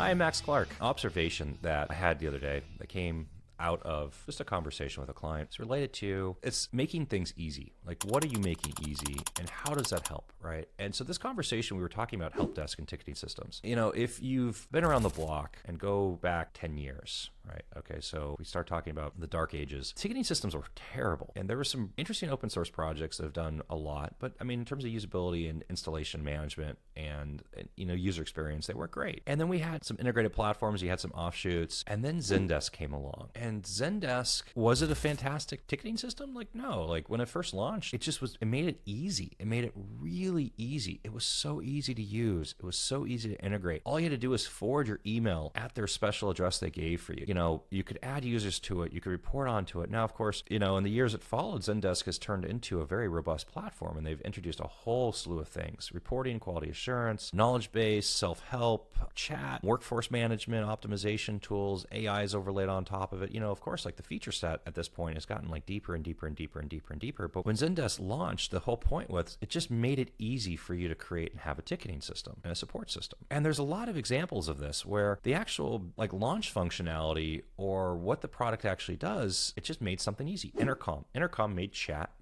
Hi, I'm Max Clark. Observation that I had the other day that came out of just a conversation with a client. It's related to, it's making things easy. Like, what are you making easy and how does that help, right? And so this conversation, we were talking about help desk and ticketing systems. You know, if you've been around the block and go back 10 years, right? Okay, so we start talking about the dark ages. Ticketing systems were terrible. And there were some interesting open source projects that have done a lot. But I mean, in terms of usability and installation management and user experience, they weren't great. And then we had some integrated platforms, you had some offshoots, and then Zendesk came along. And Zendesk, was it a fantastic ticketing system? Like, no. Like, when it first launched, it made it easy. It made it really easy. It was so easy to use. It was so easy to integrate. All you had to do was forward your email at their special address they gave for you. You could add users to it. You could report onto it. Now, of course, in the years that followed, Zendesk has turned into a very robust platform, and they've introduced a whole slew of things: reporting, quality assurance, knowledge base, self-help, chat, workforce management, optimization tools, AI is overlaid on top of it. Of course, like, the feature set at this point has gotten like deeper and deeper and deeper and deeper and deeper. But when Zendesk launched, the whole point was it just made it easy for you to create and have a ticketing system and a support system. And there's a lot of examples of this where the actual launch functionality or what the product actually does, it just made something easy. Intercom made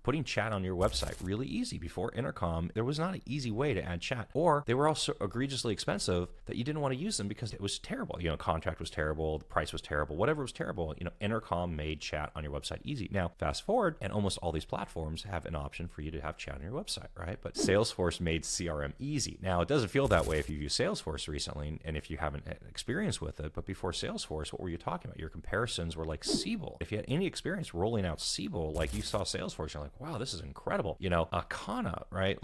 putting chat on your website really easy. Before Intercom, there was not an easy way to add chat, or they were also egregiously expensive that you didn't want to use them because it was terrible. Contract was terrible, the price was terrible, whatever was terrible. Intercom made chat on your website easy. Now, fast forward, and almost all these platforms have an option for you to have chat on your website, right? But Salesforce made CRM easy. Now, it doesn't feel that way if you've used Salesforce recently and if you haven't had experience with it. But before Salesforce, what were you talking about? Your comparisons were like Siebel. If you had any experience rolling out Siebel, like you saw Salesforce, you're like, wow, this is incredible. Akana, right?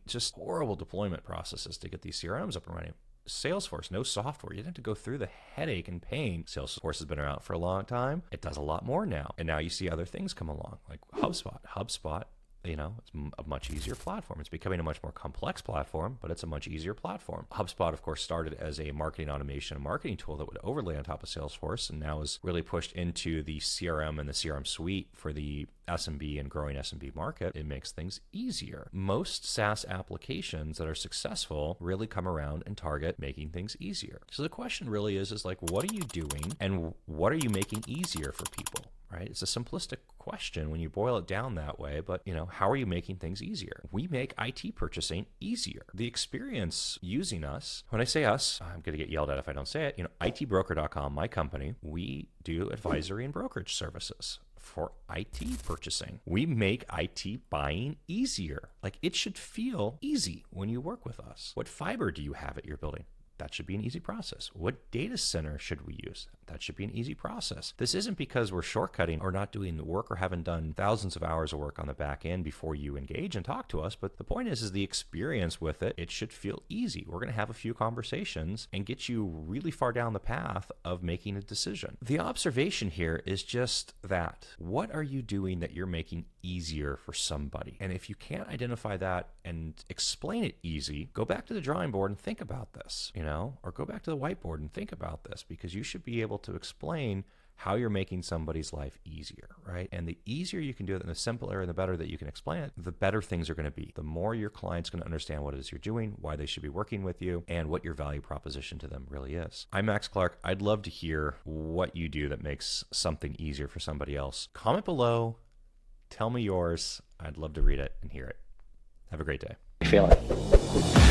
Just horrible deployment processes to get these CRMs up and running. Salesforce, no software. You didn't have to go through the headache and pain. Salesforce has been around for a long time. It does a lot more now. And now you see other things come along, like HubSpot. It's a much easier platform. It's becoming a much more complex platform, but it's a much easier platform. HubSpot, of course, started as a marketing automation and marketing tool that would overlay on top of Salesforce, and now is really pushed into the CRM and the CRM suite for the SMB and growing SMB market. It makes things easier. Most SaaS applications that are successful really come around and target making things easier. So the question really is what are you doing and what are you making easier for people? Right? It's a simplistic question when you boil it down that way, but how are you making things easier? We make IT purchasing easier. The experience using us, when I say us, I'm going to get yelled at if I don't say it, itbroker.com, my company, we do advisory and brokerage services for IT purchasing. We make IT buying easier. It should feel easy when you work with us. What fiber do you have at your building? That should be an easy process. What data center should we use? That should be an easy process. This isn't because we're shortcutting or not doing the work or haven't done thousands of hours of work on the back end before you engage and talk to us. But the point is the experience with it, it should feel easy. We're going to have a few conversations and get you really far down the path of making a decision. The observation here is just that. What are you doing that you're making easier for somebody? And if you can't identify that and explain it easy, go back to the drawing board and think about this, or go back to the whiteboard and think about this, because you should be able to explain how you're making somebody's life easier, right? And the easier you can do it and the simpler and the better that you can explain it, the better things are going to be. The more your client's going to understand what it is you're doing, why they should be working with you, and what your value proposition to them really is. I'm Max Clark. I'd love to hear what you do that makes something easier for somebody else. Comment below. Tell me yours. I'd love to read it and hear it. Have a great day. Feel it.